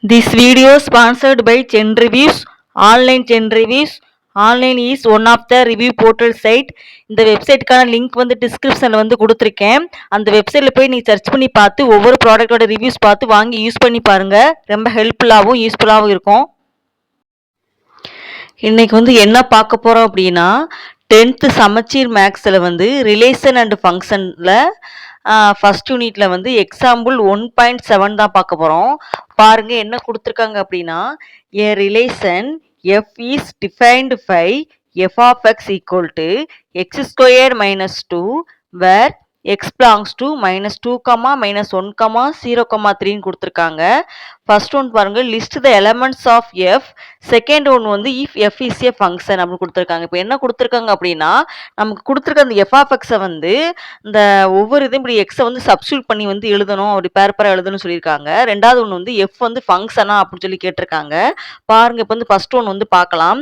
This video sponsored by Gen Reviews. Online Gen Reviews. Online is one of the review portal site. இந்த வெப்சைட்டுக்கான link வந்து டிஸ்கிரிப்ஷனில் வந்து கொடுத்துருக்கேன். அந்த வெப்சைட்டில் போய் நீங்கள் சர்ச் பண்ணி பார்த்து ஒவ்வொரு ப்ராடக்டோட ரிவ்யூஸ் பார்த்து வாங்கி யூஸ் பண்ணி பாருங்கள். ரொம்ப ஹெல்ப்ஃபுல்லாகவும் யூஸ்ஃபுல்லாகவும் இருக்கும். இன்னைக்கு வந்து என்ன பார்க்க போகிறோம் அப்படின்னா 10th சமச்சீர் மேக்ஸில் வந்து ரிலேஷன் அண்ட் ஃபங்க்ஷனில் ஃபர்ஸ்ட் யூனிட்ல வந்து எக்ஸாம்பிள் 1.7 தான் பார்க்க போகிறோம். பாருங்க என்ன கொடுத்துருக்காங்க அப்படின்னா a relation f is defined by f of x equal to x squared minus 2 where x belongs to minus 2, minus 1, 0, 3 கொடுத்துருக்காங்க. ஃபர்ஸ்ட் ஒன் பாருங்க list the elements of F. Second one வந்து if F is a function அப்படின்னு கொடுத்துருக்காங்க. இப்போ என்ன கொடுத்துருக்காங்க அப்படின்னா நமக்கு கொடுத்துருக்க அந்த எஃப் ஆஃப் எக்ஸை வந்து இந்த ஒவ்வொரு இதையும் இப்படி எக்ஸை வந்து சப்ஸ்டியூட் பண்ணி வந்து எழுதணும், அப்படி பேர் எழுதணும்னு சொல்லியிருக்காங்க. ரெண்டாவது ஒன்று வந்து எஃப் வந்து ஃபங்க்ஷனா அப்படின்னு சொல்லி கேட்டிருக்காங்க. பாருங்க இப்போ வந்து ஃபர்ஸ்ட் ஒன் வந்து பார்க்கலாம்.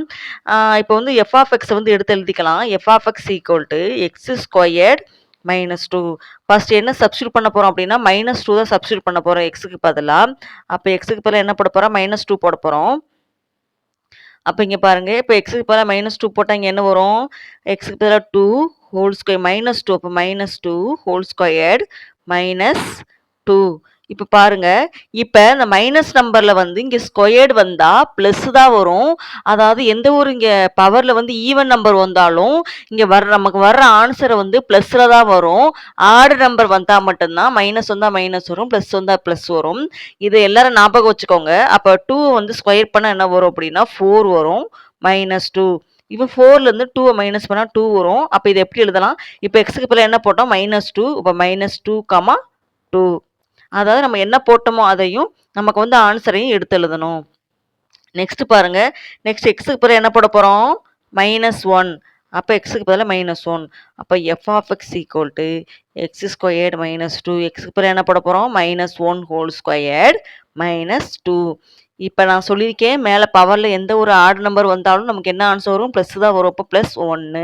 இப்போ வந்து எஃப் ஆஃப் எக்ஸை வந்து எடுத்து எழுதிக்கலாம். F of x equal to x squared minus 2. First என்ன சப்ஸ்டியூட் பண்ண போகிறோம் அப்படின்னா -2 தான் சப்ஸ்டியூட் பண்ண போகிறோம் எக்ஸுக்கு பதிலாக. அப்போ எக்ஸுக்கு பதிலாக என்ன போட போகிறோம், -2 போட போகிறோம். அப்போ இங்கே பாருங்க இப்போ எக்ஸுக்கு பதிலாக -2 போட்டால் இங்கே என்ன வரும், எக்ஸுக்கு பதிலாக 2 ஹோல் ஸ்கொயர் -2. அப்போ -2 ஹோல் ஸ்கொயர்டு -2. இப்போ பாருங்க இப்போ இந்த மைனஸ் நம்பர்ல வந்து இங்கே ஸ்கொயர்டு வந்தா ப்ளஸ் தான் வரும். அதாவது எந்த ஒரு இங்கே பவர்ல வந்து ஈவன் நம்பர் வந்தாலும் இங்கே நமக்கு வர்ற ஆன்சரை வந்து ப்ளஸ்ல தான் வரும். ஆடு நம்பர் வந்தால் மட்டும்தான் மைனஸ் வந்தால் மைனஸ் வரும், ப்ளஸ் வந்தால் ப்ளஸ் வரும். இதை எல்லாரும் ஞாபகம் வச்சுக்கோங்க. அப்போ 2 வந்து ஸ்கொயர் பண்ணால் என்ன வரும் அப்படின்னா 4 வரும், -2. இப்போ 4லேருந்து 2 மைனஸ் பண்ணால் 2 வரும். அப்போ இதை எப்படி எழுதலாம், இப்போ எக்ஸுக்கு பதிலாக என்ன போட்டோம் -2. இப்போ -2, 2. அதாவது நம்ம என்ன போட்டோமோ அதையும் நமக்கு வந்து ஆன்சரையும் எடுத்து எழுதணும். நெக்ஸ்ட் பாருங்க, நெக்ஸ்ட் எக்ஸுக்கு பதிலாக என்ன போட போகிறோம், -1. அப்போ எக்ஸுக்கு பதிலாக -1. அப்போ f of x equal to x squared -2. எக்ஸுக்கு பதிலாக என்ன போட போகிறோம், -1 ஹோல் ஸ்கொயர்டு -2. இப்போ நான் சொல்லியிருக்கேன் மேலே பவரில் எந்த ஒரு ஆட் நம்பர் வந்தாலும் நமக்கு என்ன ஆன்சர் வரும், ப்ளஸ் தான் வரும். அப்போ +1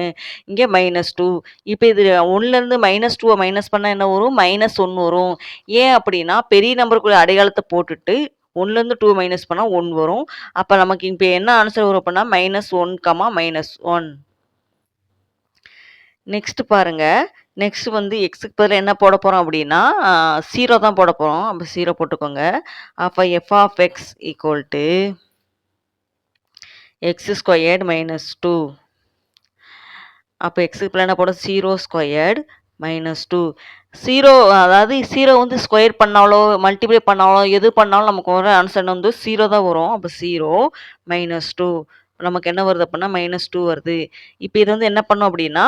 இங்கே -2. இப்போ இது 1லேருந்து -2 மைனஸ் பண்ணால் என்ன வரும், -1 வரும். ஏன் அப்படின்னா பெரிய நம்பருக்குள்ள அடையாளத்தை போட்டுட்டு 1லேருந்து 2 மைனஸ் பண்ணால் 1 வரும். அப்போ நமக்கு இப்போ என்ன ஆன்சர் வரும் அப்படின்னா -1, -1. நெக்ஸ்ட் பாருங்க, நெக்ஸ்ட் வந்து எக்ஸுக்கு பதிலாக என்ன போட போகிறோம் அப்படின்னா 0 தான் போட போகிறோம். அப்போ 0 போட்டுக்கோங்க. அப்போ f of x equal to x squared -2. அப்போ எக்ஸுக்கு பதிலாக என்ன போட 0 ஸ்கொயர்டு -2. 0 அதாவது 0 வந்து ஸ்கொயர் பண்ணாலோ மல்டிப்ளை பண்ணாலோ எது பண்ணாலும் நமக்கு வர ஆன்சர் வந்து 0 தான் வரும். அப்போ 0 -2 நமக்கு என்ன வருது அப்படின்னா -2 வருது. இப்போ இது வந்து என்ன பண்ணோம் அப்படின்னா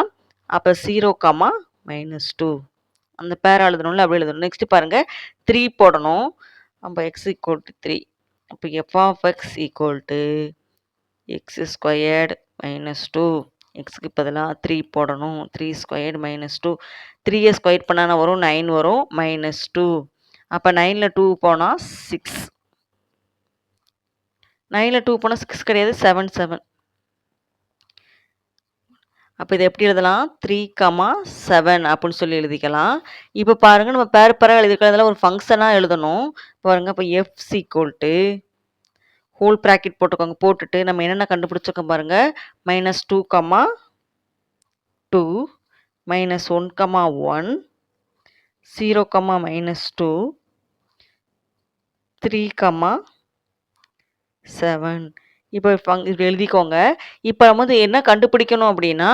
அப்போ 0, -2 அந்த பேர் எழுதணும்ல அப்படி எழுதணும். நெக்ஸ்ட் பாருங்க 3 போடணும். அப்போ எக்ஸ் ஈக்குவல் டு 3. அப்போ f of x equal to x squared -2. எக்ஸுக்கு பதிலாக 3 போடணும். 3 ஸ்கொயர்டு -2. 3 ஸ்கொயர் பண்ணால் வரும் 9 வரும் -2. அப்போ 9ல் 2 போனால் 6. 9ல் 2 போனால் 6 கிடையாது, 7, 7. அப்போ இதை எப்படி எழுதலாம், 3, 7 அப்படின்னு சொல்லி எழுதிக்கலாம். இப்போ பாருங்கள் நம்ம பேர் எழுதிக்கலாம். இதெல்லாம் ஒரு ஃபங்க்ஷனாக எழுதணும். பாருங்கள் இப்போ F equal to whole bracket போட்டுக்கோங்க. போட்டுட்டு நம்ம என்னென்ன கண்டுபிடிச்சிருக்கோம் பாருங்கள், -2, 2 -1, 1 0, -2 3, 7. இப்போ இப்படி எழுதிக்கோங்க. இப்போ நம்ம வந்து என்ன கண்டுபிடிக்கணும் அப்படின்னா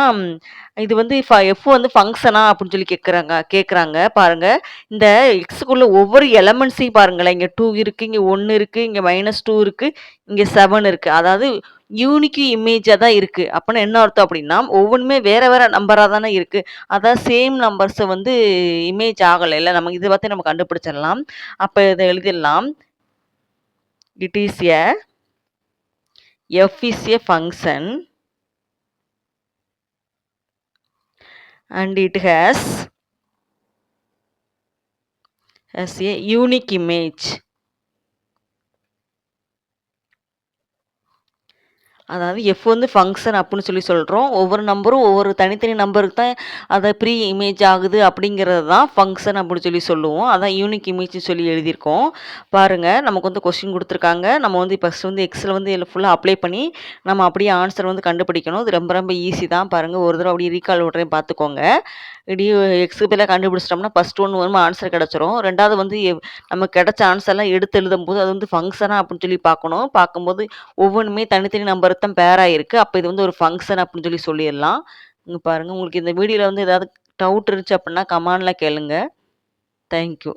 இது வந்து எஃப் வந்து ஃபங்க்ஷனா அப்படின்னு சொல்லி கேட்குறாங்க. பாருங்க இந்த எக்ஸுக்குள்ள ஒவ்வொரு எலமெண்ட்ஸையும் பாருங்களேன். இங்கே 2 இருக்குது, இங்கே 1 இருக்குது, இங்கே -2 இருக்குது, இங்கே 7 இருக்குது. அதாவது யூனிக் இமேஜாக தான் இருக்குது. அப்படின்னா என்ன அர்த்தம் அப்படின்னா ஒவ்வொன்றுமே வேற வேற நம்பராக தானே இருக்குது. அதாவது சேம் நம்பர்ஸை வந்து இமேஜ் ஆகலை இல்லை. நமக்கு இதை பற்றி நம்ம கண்டுபிடிச்சிடலாம். அப்போ இதை எழுதிடலாம். It is a f is a function and it has a unique image. அதாவது எஃப் வந்து ஃபங்ஷன் அப்படின்னு சொல்லி சொல்றோம். ஒவ்வொரு நம்பரும் ஒவ்வொரு தனித்தனி நம்பருக்கு தான் அத ப்ரீ இமேஜ் ஆகுது அப்படிங்கிறது தான் ஃபங்ஷன் அப்படின்னு சொல்லி சொல்லுவோம். அதான் யூனிக் இமேஜ்ன்னு சொல்லி எழுதியிருக்கோம். பாருங்க நமக்கு வந்து கொஸ்டின் குடுத்துருக்காங்க. நம்ம வந்து ஃபர்ஸ்ட் வந்து எக்ஸ்ல வந்து ஃபுல்லா அப்ளை பண்ணி நம்ம அப்படியே ஆன்ஸர் வந்து கண்டுபிடிக்கணும். இது ரொம்ப ரொம்ப ஈஸி தான். பாருங்க ஒரு தடவ அப்படியே ரீகால் விடுறேன் பார்த்துக்கோங்க. இப்படி எக்ஸ்க்கு பதிலா கண்டுபிடிச்சிட்டோம்னா ஃபர்ஸ்ட் ஒன் வரும் ஆன்ஸர் கிடைச்சிரும். 2வது வந்து நமக்கு கிடைச்ச ஆன்ஸர்லாம் எடுத்து எழுதும்போது அது வந்து ஃபங்ஷனா அப்படின்னு சொல்லி பார்க்கணும். பார்க்கும்போது ஒவ்வொன்னுமே தனித்தனி நம்பருக்கு தான் பேர் ஆயிருக்கு. அப்ப இது வந்து ஒரு ஃபங்ஷன் அப்படின்னு சொல்லி சொல்லிறலாம். இங்க பாருங்க உங்களுக்கு இந்த வீடியோல வந்து ஏதாவது டவுட் இருந்துச்சு அப்படின்னா கமெண்ட்ல கேளுங்க. Thank you.